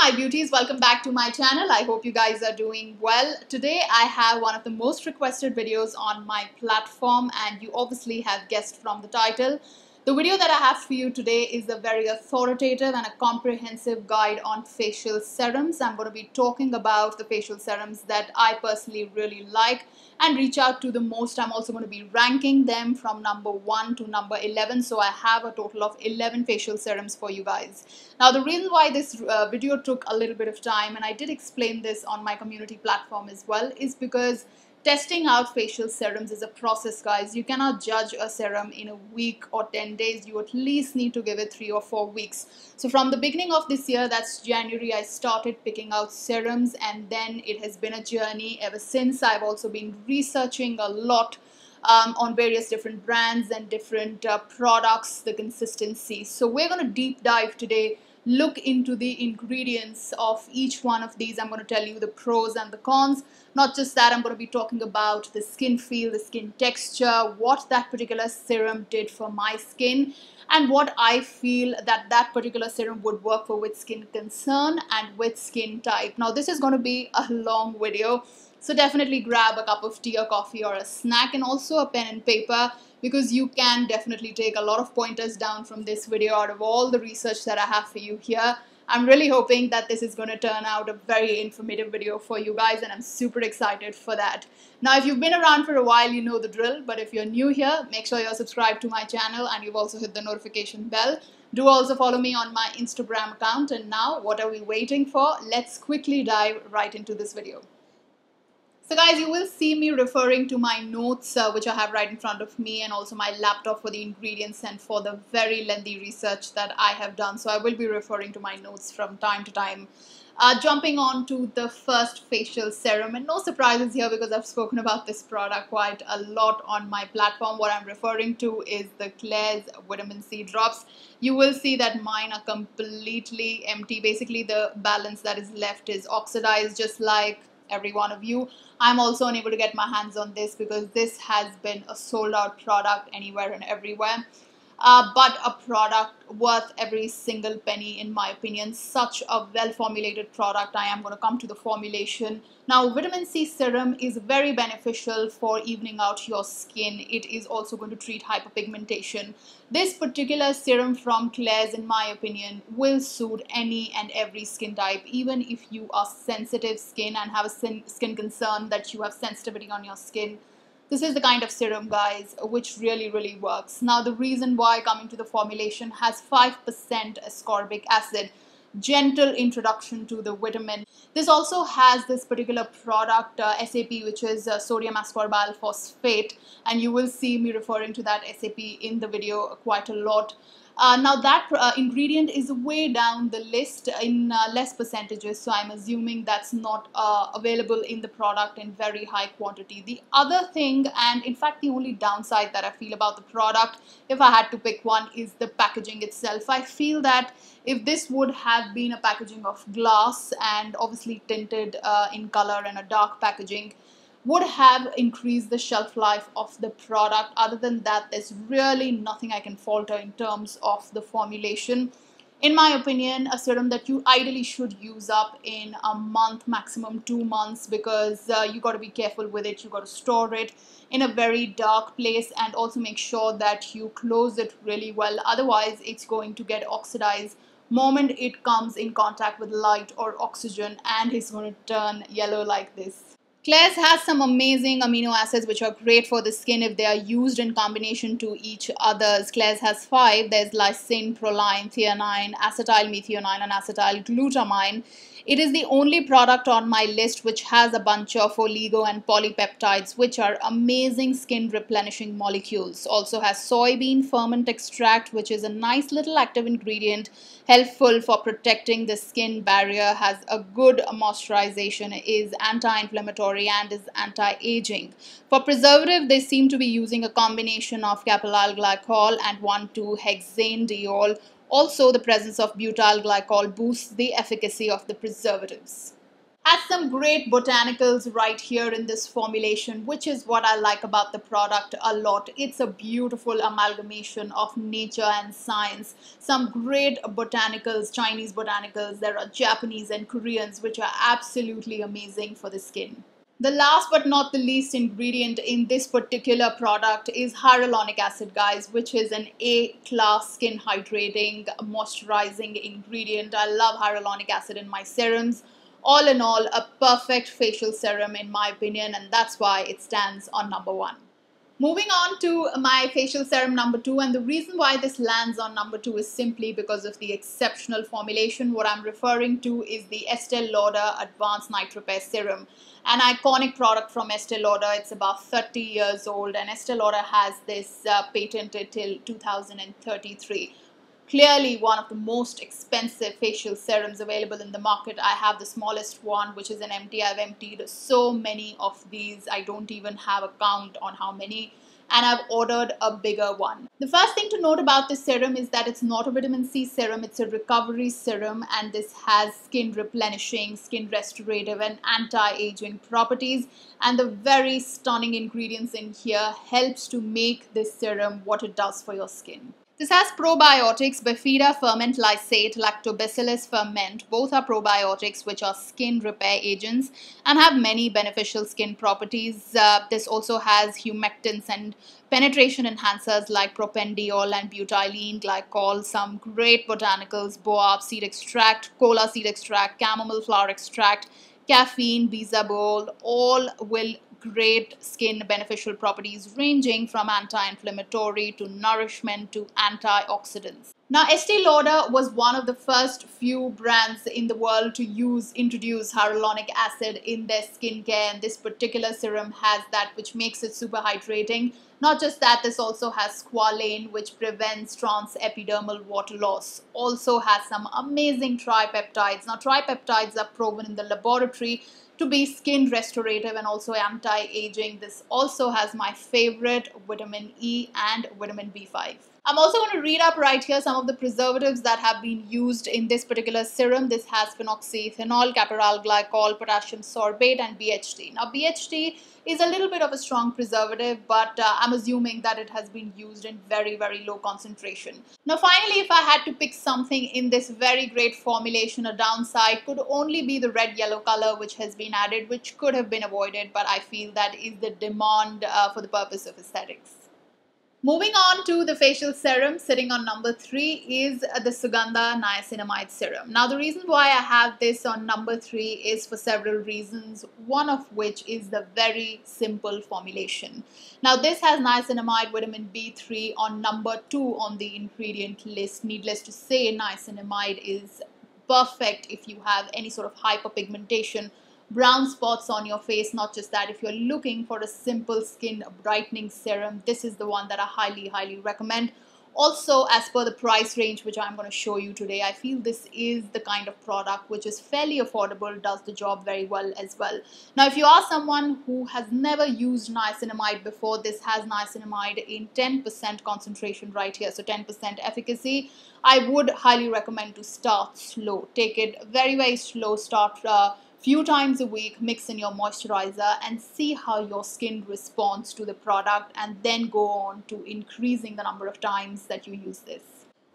my beauties, welcome back to my channel. I hope you guys are doing well. Today I have one of the most requested videos on my platform, and you obviously have guessed from the title. The video that I have for you today is a very authoritative and a comprehensive guide on facial serums. I'm going to be talking about the facial serums that I personally really like and reach out to the most. I'm also going to be ranking them from number 1 to number 11. So I have a total of 11 facial serums for you guys. Now, the reason why this video took a little bit of time, and I did explain this on my community platform as well, is because testing out facial serums is a process, guys. You cannot judge a serum in a week or 10 days. You at least need to give it 3 or 4 weeks. So from the beginning of this year, that's January, I started picking out serums, and then it has been a journey ever since. I've also been researching a lot on various different brands and different products, the consistency. So we're going to deep dive today, look into the ingredients of each one of these. I'm going to tell you the pros and the cons. Not just that, I'm going to be talking about the skin feel, the skin texture, what that particular serum did for my skin, and what I feel that that particular serum would work for with skin concern and with skin type. Now, this is going to be a long video, so definitely grab a cup of tea or coffee or a snack, and also a pen and paper, because you can definitely take a lot of pointers down from this video out of all the research that I have for you here. I'm really hoping that this is going to turn out a very informative video for you guys, and I'm super excited for that. Now, if you've been around for a while, you know the drill, but if you're new here, make sure you're subscribed to my channel and you've also hit the notification bell. Do also follow me on my Instagram account. And now, what are we waiting for? Let's quickly dive right into this video. So guys, you will see me referring to my notes, which I have right in front of me, and also my laptop for the ingredients and for the very lengthy research that I have done. So I will be referring to my notes from time to time. Jumping on to the first facial serum, and no surprises here because I've spoken about this product quite a lot on my platform. What I'm referring to is the Klairs Vitamin C drops. You will see that mine are completely empty. Basically, the balance that is left is oxidized, just like every one of you. I'm also unable to get my hands on this because this has been a sold out product anywhere and everywhere. But a product worth every single penny, in my opinion. Such a well formulated product. I am going to come to the formulation. Now, vitamin C serum is very beneficial for evening out your skin. It is also going to treat hyperpigmentation. This particular serum from Klairs, in my opinion, will suit any and every skin type. Even if you are sensitive skin and have a skin concern that you have sensitivity on your skin, this is the kind of serum, guys, which really works. Now, the reason why, coming to the formulation, has 5% ascorbic acid, gentle introduction to the vitamin. This also has this particular product, SAP, which is sodium ascorbyl phosphate, and you will see me referring to that SAP in the video quite a lot. Now that ingredient is way down the list in less percentages, so I'm assuming that's not available in the product in very high quantity. The other thing, and in fact the only downside that I feel about the product, if I had to pick one, is the packaging itself. I feel that if this would have been a packaging of glass and obviously tinted in color and a dark packaging, would have increased the shelf life of the product. Other than that, there's really nothing I can falter in terms of the formulation. In my opinion, a serum that you ideally should use up in a month, maximum 2 months, because you got to be careful with it. You got to store it in a very dark place, and also make sure that you close it really well. Otherwise, it's going to get oxidized moment it comes in contact with light or oxygen, and it's going to turn yellow like this. Klairs has some amazing amino acids which are great for the skin if they are used in combination to each other. Klairs has 5. There's lysine, proline, theanine, acetylmethionine, and acetylglutamine. It is the only product on my list which has a bunch of oligo and polypeptides, which are amazing skin replenishing molecules. Also has soybean ferment extract, which is a nice little active ingredient, helpful for protecting the skin barrier, has a good moisturization, is anti-inflammatory, and is anti-aging. For preservative, they seem to be using a combination of Chetali Glycol and 1,2-hexanediol. Also, the presence of butyl glycol boosts the efficacy of the preservatives. Has some great botanicals right here in this formulation, which is what I like about the product a lot. It's a beautiful amalgamation of nature and science. Some great botanicals, Chinese botanicals, there are Japanese and Koreans, which are absolutely amazing for the skin. The last but not the least ingredient in this particular product is hyaluronic acid, guys, which is an A-class skin hydrating, moisturizing ingredient. I love hyaluronic acid in my serums. All in all, a perfect facial serum in my opinion, and that's why it stands on number 1. Moving on to my facial serum number 2, and the reason why this lands on number 2 is simply because of the exceptional formulation. What I'm referring to is the Estee Lauder Advanced Night Repair Serum, an iconic product from Estee Lauder. It's about 30 years old, and Estee Lauder has this patented till 2033. Clearly one of the most expensive facial serums available in the market. I have the smallest one, which is an empty. I've emptied so many of these. I don't even have a count on how many. And I've ordered a bigger one. The first thing to note about this serum is that it's not a vitamin C serum. It's a recovery serum, and this has skin replenishing, skin restorative and anti-aging properties. And the very stunning ingredients in here helps to make this serum what it does for your skin. This has probiotics, Bifida ferment lysate, lactobacillus ferment. Both are probiotics which are skin repair agents and have many beneficial skin properties. This also has humectants and penetration enhancers like propendiol and butylene glycol, some great botanicals, boab seed extract, cola seed extract, chamomile flower extract, caffeine, bisabol, all will great skin beneficial properties ranging from anti-inflammatory to nourishment to antioxidants. Now, Estee Lauder was one of the first few brands in the world to introduce hyaluronic acid in their skincare, and this particular serum has that, which makes it super hydrating. Not just that, this also has squalane, which prevents transepidermal water loss. Also has some amazing tripeptides. Now, tripeptides are proven in the laboratory to be skin restorative and also anti-aging. This also has my favorite vitamin E and vitamin B5. I'm also going to read up right here some of the preservatives that have been used in this particular serum. This has phenoxyethanol, capryl glycol, potassium sorbate and BHT. Now, BHT is a little bit of a strong preservative, but I'm assuming that it has been used in very, very low concentration. Now, finally, if I had to pick something in this very great formulation, a downside could only be the red-yellow color which has been added, which could have been avoided, but I feel that is the demand for the purpose of aesthetics. Moving on to the facial serum, sitting on number 3 is the Suganda Niacinamide Serum. Now, the reason why I have this on number 3 is for several reasons, one of which is the very simple formulation. Now, this has niacinamide, vitamin B3 on number 2 on the ingredient list. Needless to say, niacinamide is perfect if you have any sort of hyperpigmentation, brown spots on your face. Not just that, if you're looking for a simple skin brightening serum, this is the one that I highly recommend. Also, as per the price range which I'm going to show you today, I feel this is the kind of product which is fairly affordable, does the job very well as well. Now, if you are someone who has never used niacinamide before, this has niacinamide in 10% concentration right here, so 10% efficacy. I would highly recommend to start slow. Take it very slow. Start few times a week, mix in your moisturizer and see how your skin responds to the product, and then go on to increasing the number of times that you use this.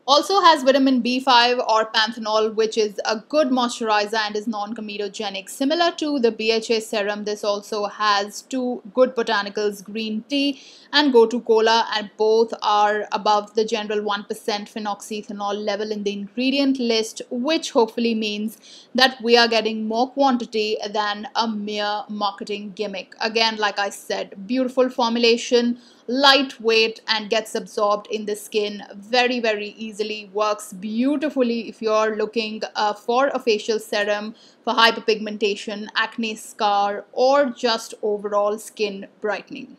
Also has vitamin B5 or panthenol, which is a good moisturizer and is non-comedogenic. Similar to the BHA serum, this also has 2 good botanicals, green tea and gotu kola, and both are above the general 1% phenoxyethanol level in the ingredient list, which hopefully means that we are getting more quantity than a mere marketing gimmick. Again, like I said, beautiful formulation, lightweight and gets absorbed in the skin very easily. Works beautifully if you're looking for a facial serum for hyperpigmentation, acne scar, or just overall skin brightening.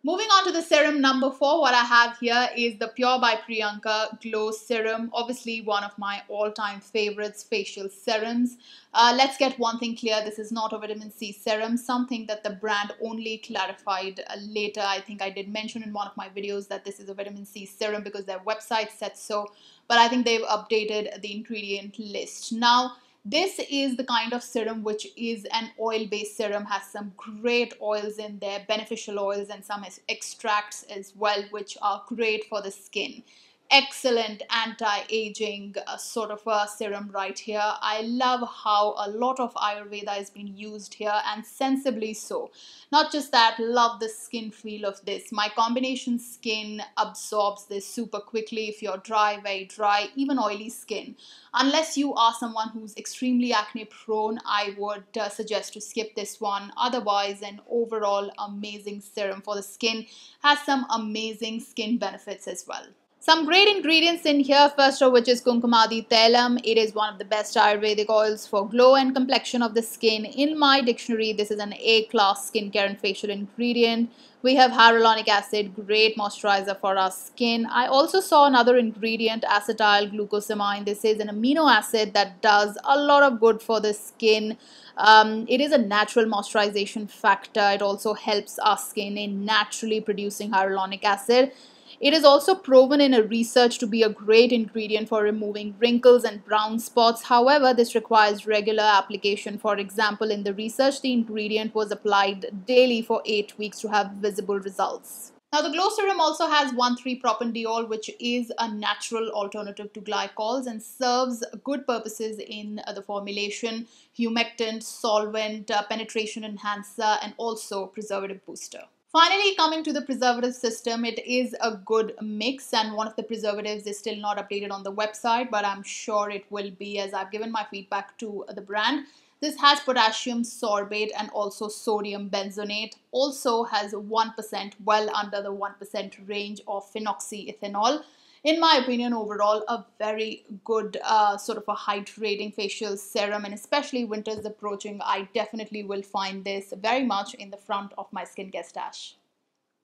Moving on to the serum number 4, what I have here is the Pure by Priyanka Glow Serum. Obviously one of my all-time favorites facial serums. Let's get one thing clear, this is not a vitamin C serum, something that the brand only clarified later. I think I did mention in one of my videos that this is a vitamin C serum because their website said so, but I think they've updated the ingredient list. Now, This is the kind of serum which is an oil-based serum, has some great oils in there, beneficial oils and some extracts as well, which are great for the skin. Excellent anti-aging sort of a serum right here. I love how a lot of Ayurveda is being used here, and sensibly so. Not just that, love the skin feel of this. My combination skin absorbs this super quickly if you're dry, very dry, even oily skin. Unless you are someone who's extremely acne prone, I would suggest to skip this one. Otherwise, an overall amazing serum for the skin, has some amazing skin benefits as well. Some great ingredients in here, first of which is Kumkumadi Tailam. It is one of the best Ayurvedic oils for glow and complexion of the skin. In my dictionary, this is an A-class skincare and facial ingredient. We have hyaluronic acid, great moisturizer for our skin. I also saw another ingredient, acetyl glucosamine. This is an amino acid that does a lot of good for the skin. It is a natural moisturization factor. It also helps our skin in naturally producing hyaluronic acid. It is also proven in a research to be a great ingredient for removing wrinkles and brown spots. However, this requires regular application. For example, in the research, the ingredient was applied daily for 8 weeks to have visible results. Now, the Glow Serum also has 1,3-propanediol, which is a natural alternative to glycols and serves good purposes in the formulation: humectant, solvent, penetration enhancer, and also preservative booster. Finally, coming to the preservative system, it is a good mix, and one of the preservatives is still not updated on the website, but I'm sure it will be, as I've given my feedback to the brand. This has potassium sorbate and also sodium benzoate. Also has 1%, well under the 1% range of phenoxyethanol. In my opinion, overall, a very good sort of a hydrating facial serum, and especially winter's approaching, I definitely will find this very much in the front of my skincare stash.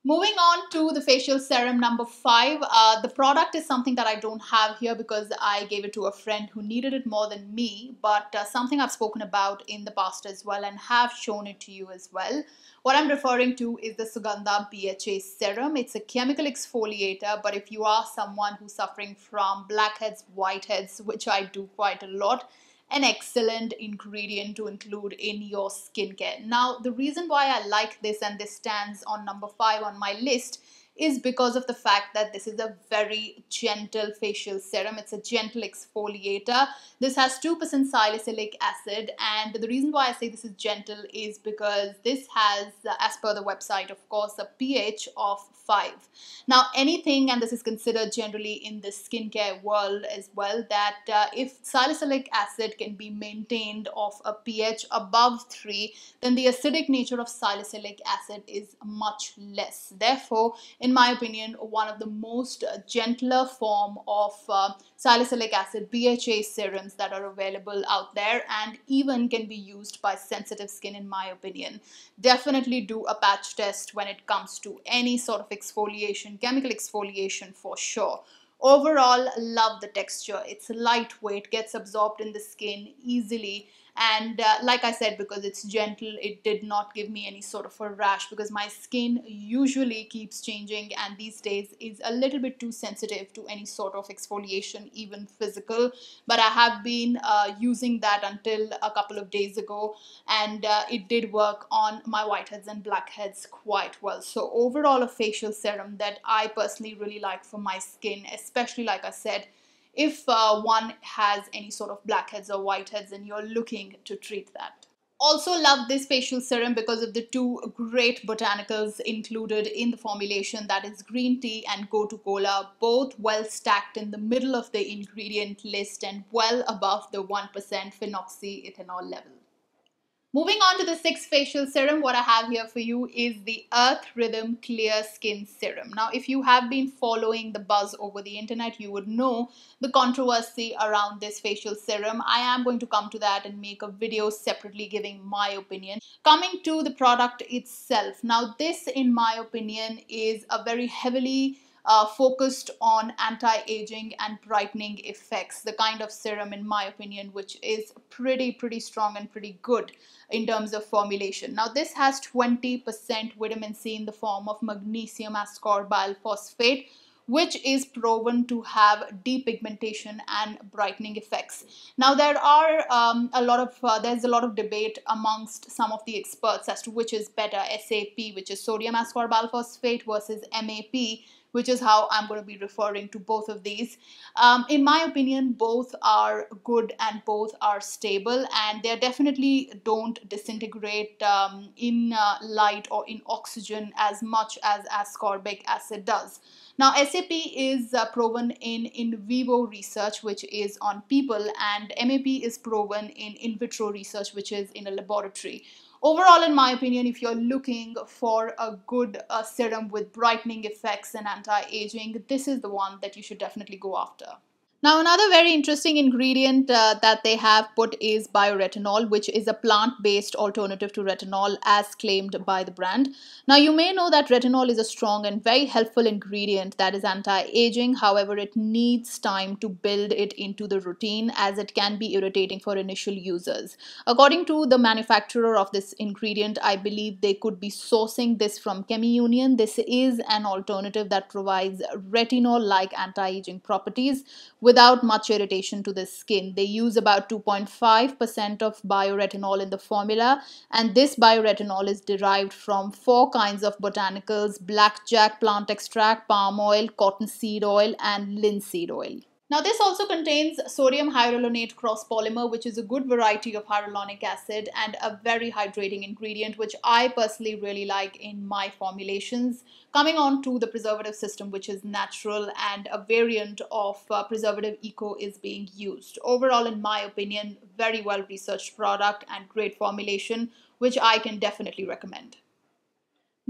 Moving on to the facial serum number 5. The product is something that I don't have here because I gave it to a friend who needed it more than me, but something I've spoken about in the past as well and have shown it to you as well. What I'm referring to is the Suganda BHA serum. It's a chemical exfoliator, but if you are someone who's suffering from blackheads, whiteheads, which I do quite a lot, an excellent ingredient to include in your skincare. Now, the reason why I like this, and this stands on number 5 on my list, is because of the fact that this is a very gentle facial serum. It's a gentle exfoliator. This has 2% salicylic acid, and the reason why I say this is gentle is because this has, as per the website, of course, a pH of 5. Now, anything, and this is considered generally in the skincare world as well, that if salicylic acid can be maintained of a pH above 3, then the acidic nature of salicylic acid is much less. Therefore, in my opinion, one of the most gentler form of salicylic acid BHA serums that are available out there, and even can be used by sensitive skin, in my opinion. Definitely do a patch test when it comes to any sort of exfoliation, chemical exfoliation for sure. Overall, love the texture. It's lightweight, gets absorbed in the skin easily, and like I said, because it's gentle, it did not give me any sort of a rash, because my skin usually keeps changing and these days is a little bit too sensitive to any sort of exfoliation, even physical. But I have been using that until a couple of days ago, and it did work on my whiteheads and blackheads quite well. So overall, a facial serum that I personally really like for my skin, especially, like I said, if one has any sort of blackheads or whiteheads and you're looking to treat that. Also love this facial serum because of the 2 great botanicals included in the formulation, that is green tea and gotu kola, both well stacked in the middle of the ingredient list and well above the 1% phenoxyethanol level. Moving on to the 6th facial serum, what I have here for you is the Earth Rhythm Clear Skin Serum. Now, if you have been following the buzz over the internet, you would know the controversy around this facial serum. I am going to come to that and make a video separately giving my opinion. Coming to the product itself. Now, this, in my opinion, is a very heavily focused on anti-aging and brightening effects, the kind of serum, in my opinion, which is pretty strong and pretty good in terms of formulation. Now, this has 20% vitamin C in the form of magnesium ascorbyl phosphate, which is proven to have depigmentation and brightening effects. Now there are there's a lot of debate amongst some of the experts as to which is better, SAP, which is sodium ascorbyl phosphate, versus MAP, which is how I'm going to be referring to both of these. In my opinion, both are good and both are stable, and they definitely don't disintegrate in light or in oxygen as much as ascorbic acid does. Now, SAP is proven in vivo research, which is on people, and MAP is proven in vitro research, which is in a laboratory. Overall, in my opinion, if you're looking for a good serum with brightening effects and anti-aging, this is the one that you should definitely go after. Now, another very interesting ingredient that they have put is bioretinol, which is a plant-based alternative to retinol as claimed by the brand. Now, you may know that retinol is a strong and very helpful ingredient that is anti-aging. However, it needs time to build it into the routine, as it can be irritating for initial users. According to the manufacturer of this ingredient, I believe they could be sourcing this from ChemiUnion. This is an alternative that provides retinol-like anti-aging properties without much irritation to the skin. They use about 2.5% of bioretinol in the formula, and this bioretinol is derived from 4 kinds of botanicals: blackjack plant extract, palm oil, cottonseed oil, and linseed oil. Now, this also contains sodium hyaluronate cross polymer, which is a good variety of hyaluronic acid and a very hydrating ingredient, which I personally really like in my formulations. Coming on to the preservative system, which is natural, and a variant of Preservative ECO is being used. Overall, in my opinion, very well researched product and great formulation, which I can definitely recommend.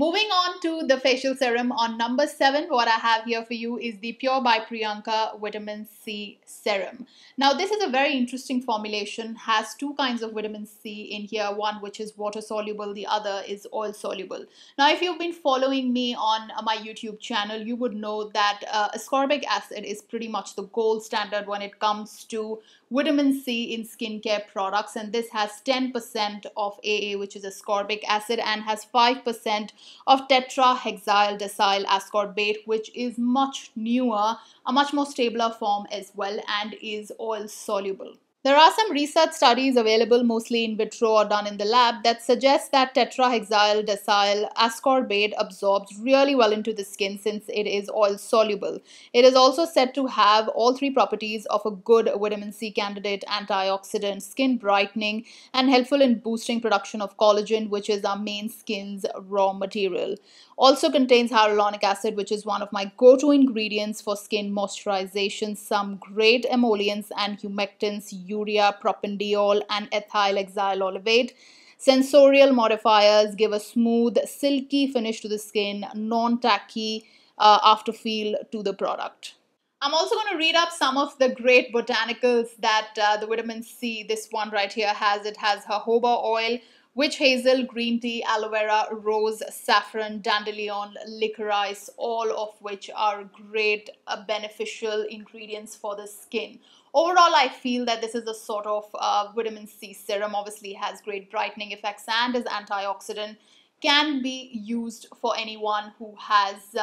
Moving on to the facial serum, on number 7, what I have here for you is the Pure by Priyanka Vitamin C Serum. Now, this is a very interesting formulation, has 2 kinds of vitamin C in here, one which is water soluble, the other is oil soluble. Now, if you've been following me on my YouTube channel, you would know that ascorbic acid is pretty much the gold standard when it comes to vitamin C in skincare products, and this has 10% of AA, which is ascorbic acid, and has 5% of tetrahexyl decyl ascorbate, which is much newer, a much more stabler form as well, and is oil soluble. There are some research studies available, mostly in vitro or done in the lab, that suggest that tetrahexyl decyl ascorbate absorbs really well into the skin since it is oil soluble. It is also said to have all 3 properties of a good vitamin C candidate: antioxidant, skin brightening, and helpful in boosting production of collagen, which is our main skin's raw material. Also contains hyaluronic acid, which is one of my go-to ingredients for skin moisturization, some great emollients and humectants: urea, propandiol, and ethyl hexyl olivate. Sensorial modifiers give a smooth, silky finish to the skin, non-tacky afterfeel to the product. I'm also going to read up some of the great botanicals that the vitamin C, this one right here, has. It has jojoba oil, witch hazel, green tea, aloe vera, rose, saffron, dandelion, licorice, all of which are great beneficial ingredients for the skin. Overall, I feel that this is a sort of vitamin C serum. Obviously, has great brightening effects and is antioxidant. Can be used for anyone who has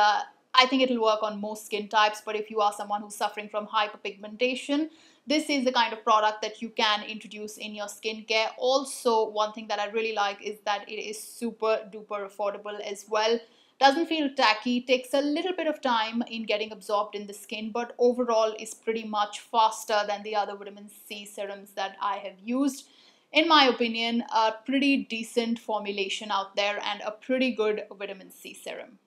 I think it'll work on most skin types, but if you are someone who's suffering from hyperpigmentation, this is the kind of product that you can introduce in your skincare. Also, one thing that I really like is that it is super duper affordable as well. Doesn't feel tacky, takes a little bit of time in getting absorbed in the skin, but overall is pretty much faster than the other vitamin C serums that I have used. In my opinion, a pretty decent formulation out there and a pretty good vitamin C serum.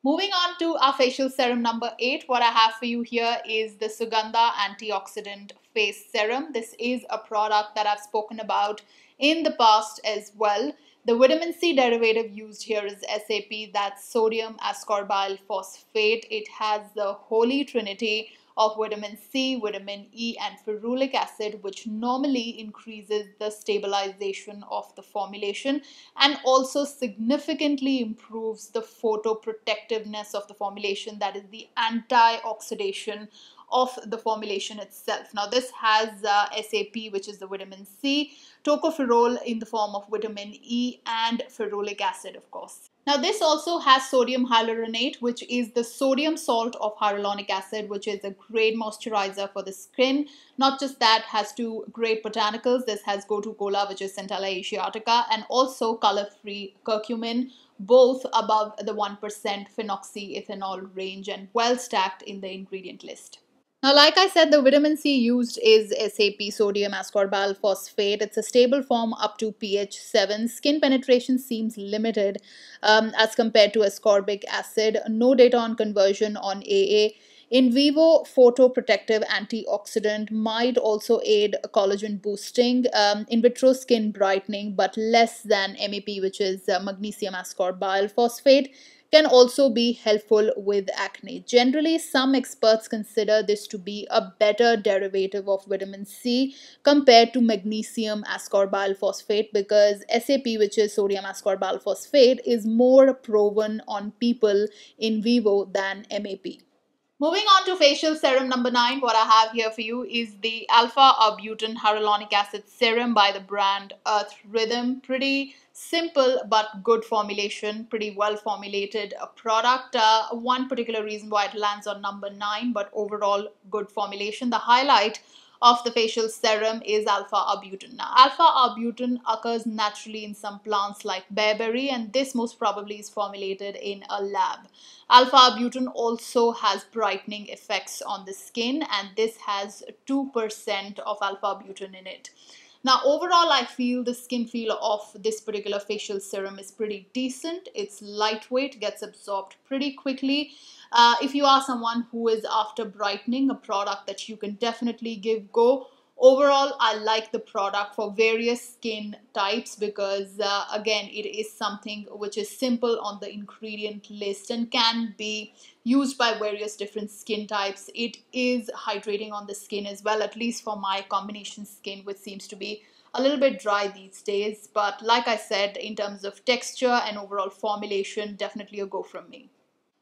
Moving on to our facial serum number 8, what I have for you here is the Suganda Antioxidant Face Serum. This is a product that I've spoken about in the past as well. The vitamin C derivative used here is SAP, that's sodium ascorbyl phosphate. It has the holy trinity of vitamin C, vitamin E, and ferulic acid, which normally increases the stabilization of the formulation and also significantly improves the photoprotectiveness of the formulation, that is the anti-oxidation of the formulation itself. Now this has SAP, which is the vitamin C, tocopherol in the form of vitamin E, and ferulic acid, of course. Now this also has sodium hyaluronate, which is the sodium salt of hyaluronic acid, which is a great moisturizer for the skin. Not just that, has two great botanicals. This has gotu kola, which is Centella asiatica, and also color-free curcumin, both above the 1% phenoxyethanol range and well stacked in the ingredient list. Now, like I said, the vitamin C used is SAP, sodium ascorbyl phosphate. It's a stable form up to pH 7. Skin penetration seems limited as compared to ascorbic acid. No data on conversion on AA. In vivo photoprotective antioxidant, might also aid collagen boosting, in vitro skin brightening, but less than MAP, which is magnesium ascorbyl phosphate. Can also be helpful with acne. Generally, some experts consider this to be a better derivative of vitamin C compared to magnesium ascorbyl phosphate, because SAP, which is sodium ascorbyl phosphate, is more proven on people in vivo than MAP. Moving on to facial serum number 9, what I have here for you is the alpha-arbutin hyaluronic acid serum by the brand Earth Rhythm. Pretty simple but good formulation, pretty well formulated product. One particular reason why it lands on number 9, but overall good formulation. The highlight of the facial serum is alpha-arbutin. Now, alpha-arbutin occurs naturally in some plants like bearberry, and this most probably is formulated in a lab. Alpha-arbutin also has brightening effects on the skin, and this has 2% of alpha-arbutin in it. Now, overall, I feel the skin feel of this particular facial serum is pretty decent. It's lightweight, gets absorbed pretty quickly. If you are someone who is after brightening, a product that you can definitely give go. Overall, I like the product for various skin types because, again, it is something which is simple on the ingredient list and can be used by various different skin types. It is hydrating on the skin as well, at least for my combination skin, which seems to be a little bit dry these days. But like I said, in terms of texture and overall formulation, definitely a go from me.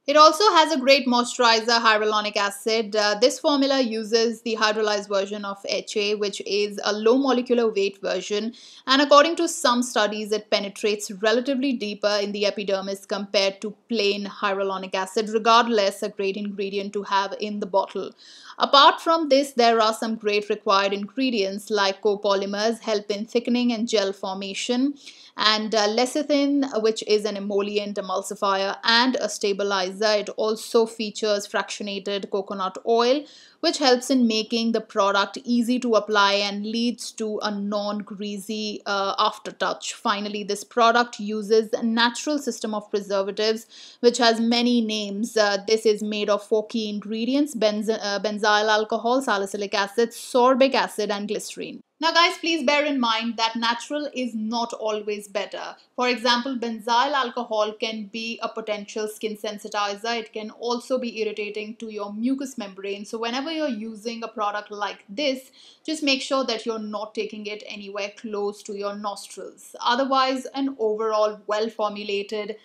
It also has a great moisturizer, hyaluronic acid. This formula uses the hydrolyzed version of HA, which is a low molecular weight version. And according to some studies, it penetrates relatively deeper in the epidermis compared to plain hyaluronic acid. Regardless, a great ingredient to have in the bottle. Apart from this, there are some great required ingredients like copolymers, help in thickening and gel formation, and lecithin, which is an emollient, emulsifier, and a stabilizer. It also features fractionated coconut oil, which helps in making the product easy to apply and leads to a non-greasy aftertouch. Finally, this product uses a natural system of preservatives, which has many names. This is made of 4 key ingredients: benzyl alcohol, salicylic acid, sorbic acid, and glycerine. Now guys, please bear in mind that natural is not always better. For example, benzyl alcohol can be a potential skin sensitizer. It can also be irritating to your mucous membrane. So whenever you're using a product like this, just make sure that you're not taking it anywhere close to your nostrils. Otherwise, an overall well-formulated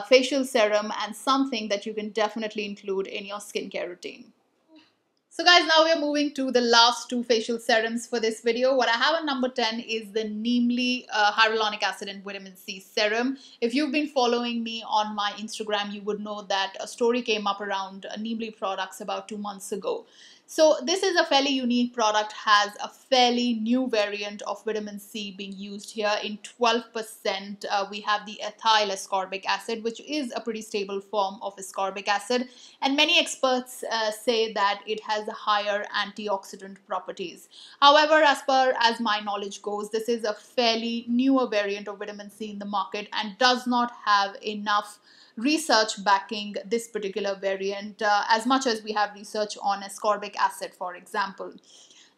facial serum and something that you can definitely include in your skincare routine. So guys, now we are moving to the last 2 facial serums for this video. What I have on number 10 is the Neemly hyaluronic acid and vitamin C serum. If you've been following me on my Instagram, you would know that a story came up around Neemly products about 2 months ago. So this is a fairly unique product, has a fairly new variant of vitamin C being used here. In 12%, we have the ethyl ascorbic acid, which is a pretty stable form of ascorbic acid. And many experts say that it has higher antioxidant properties. However, as my knowledge goes, this is a fairly newer variant of vitamin C in the market and does not have enough research backing this particular variant, as much as we have research on ascorbic acid, for example.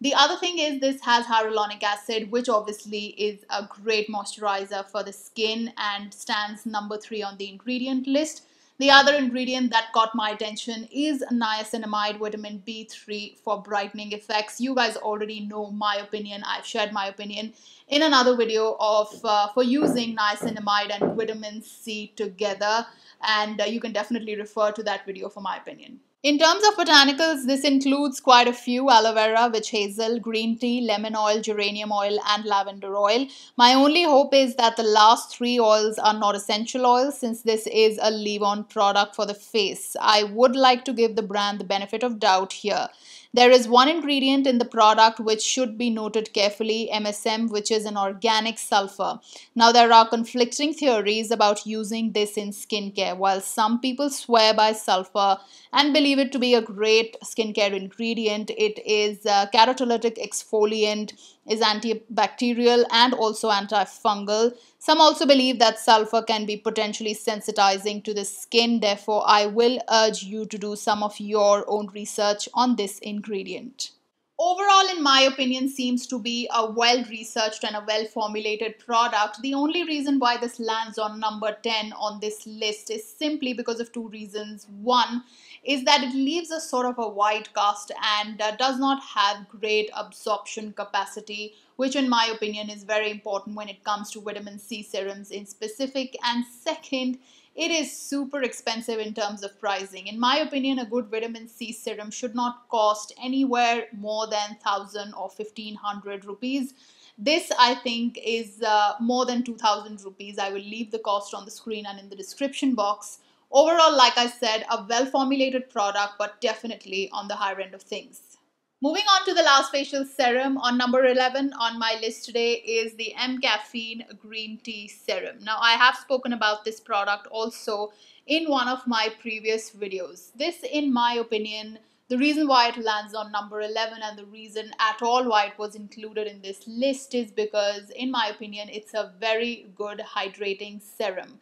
The other thing is this has hyaluronic acid, which obviously is a great moisturizer for the skin and stands number 3 on the ingredient list. The other ingredient that caught my attention is niacinamide, vitamin B3 for brightening effects. You guys already know my opinion. I've shared my opinion in another video of for using niacinamide and vitamin C together, and you can definitely refer to that video for my opinion. In terms of botanicals, this includes quite a few: aloe vera, witch hazel, green tea, lemon oil, geranium oil, and lavender oil. My only hope is that the last three oils are not essential oils, since this is a leave-on product for the face. I would like to give the brand the benefit of doubt here. There is one ingredient in the product which should be noted carefully: MSM, which is an organic sulfur. Now, there are conflicting theories about using this in skincare. While some people swear by sulfur and believe it to be a great skincare ingredient, it is a catalytic exfoliant, is antibacterial, and also antifungal. Some also believe that sulfur can be potentially sensitizing to the skin. Therefore, I will urge you to do some of your own research on this ingredient. Overall, in my opinion, seems to be a well-researched and a well-formulated product. The only reason why this lands on number 10 on this list is simply because of two reasons. One is that it leaves a sort of a white cast and does not have great absorption capacity, which in my opinion is very important when it comes to vitamin C serums in specific. And second, it is super expensive in terms of pricing. In my opinion, a good vitamin C serum should not cost anywhere more than 1,000 or 1,500 rupees. This, I think, is more than 2,000 rupees. I will leave the cost on the screen and in the description box. Overall, like I said, a well formulated product, but definitely on the higher end of things. Moving on to the last facial serum, on number 11 on my list today is the Mcaffiene Green Tea Serum. Now, I have spoken about this product also in one of my previous videos. This, in my opinion, the reason why it lands on number 11 and the reason at all why it was included in this list is because, in my opinion, it's a very good hydrating serum.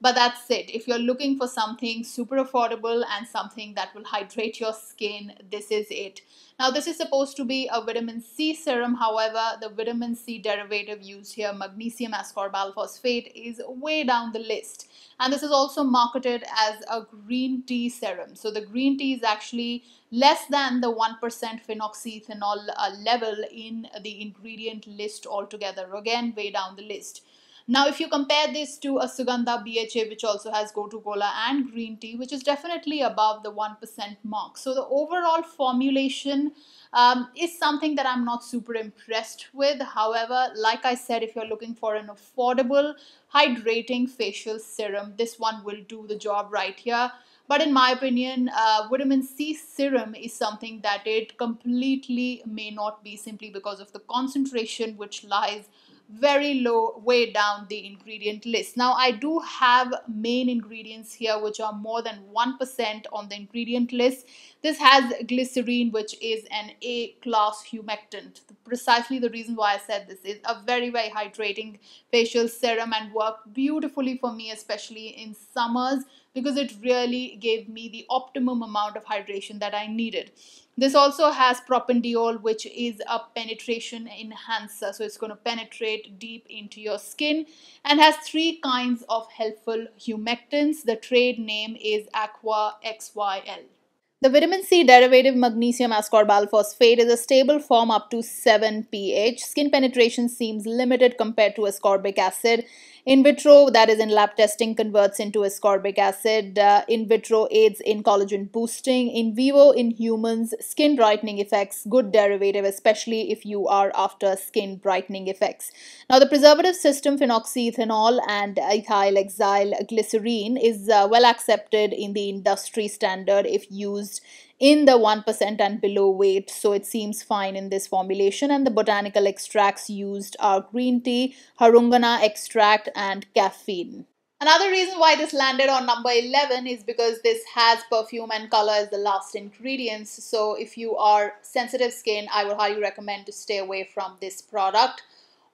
But that's it. If you're looking for something super affordable and something that will hydrate your skin, this is it. Now, this is supposed to be a vitamin C serum. However, the vitamin C derivative used here, magnesium ascorbalphosphate, is way down the list. And this is also marketed as a green tea serum. So the green tea is actually less than the 1% phenoxyethanol level in the ingredient list altogether. Again, way down the list. Now, if you compare this to a Suganda BHA, which also has Gotu Kola and green tea, which is definitely above the 1% mark. So the overall formulation is something that I'm not super impressed with. However, like I said, if you're looking for an affordable, hydrating facial serum, this one will do the job right here. But in my opinion, vitamin C serum is something that it completely may not be, simply because of the concentration which lies very low, way down the ingredient list. Now, I do have main ingredients here which are more than 1% on the ingredient list. This has glycerine, which is an A-class humectant. Precisely the reason why I said this is a very, very hydrating facial serum and worked beautifully for me, especially in summers, because it really gave me the optimum amount of hydration that I needed. This also has propandiol, which is a penetration enhancer. So it's going to penetrate deep into your skin and has three kinds of helpful humectants. The trade name is Aqua XYL. The vitamin C derivative magnesium ascorbalphosphate is a stable form up to 7 pH. Skin penetration seems limited compared to ascorbic acid. In vitro, that is in lab testing, converts into ascorbic acid. In vitro aids in collagen boosting. In vivo, in humans, skin brightening effects, good derivative, especially if you are after skin brightening effects. Now, the preservative system, phenoxyethanol and ethyl exyl glycerine, is well accepted in the industry standard if used in the 1% and below weight, so it seems fine in this formulation. And the botanical extracts used are green tea, harungana extract, and caffeine. Another reason why this landed on number 11 is because this has perfume and color as the last ingredients. So if you are sensitive skin, I would highly recommend to stay away from this product.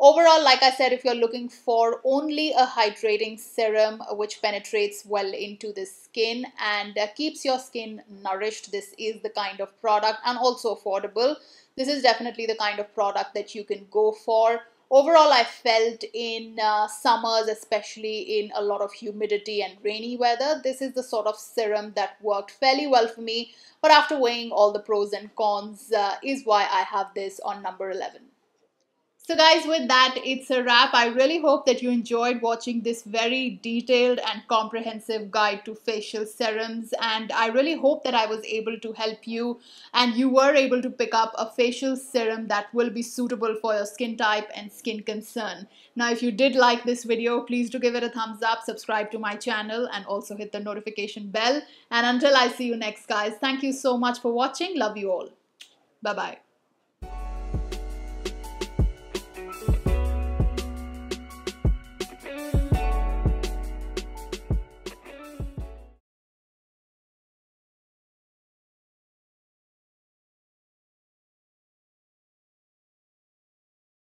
Overall, like I said, if you're looking for only a hydrating serum which penetrates well into the skin and keeps your skin nourished, this is the kind of product, and also affordable. This is definitely the kind of product that you can go for. Overall, I felt in summers, especially in a lot of humidity and rainy weather, this is the sort of serum that worked fairly well for me. But after weighing all the pros and cons is why I have this on number 11. So guys, with that, it's a wrap. I really hope that you enjoyed watching this very detailed and comprehensive guide to facial serums. And I really hope that I was able to help you and you were able to pick up a facial serum that will be suitable for your skin type and skin concern. Now, if you did like this video, please do give it a thumbs up, subscribe to my channel, and also hit the notification bell. And until I see you next, guys, thank you so much for watching. Love you all. Bye-bye.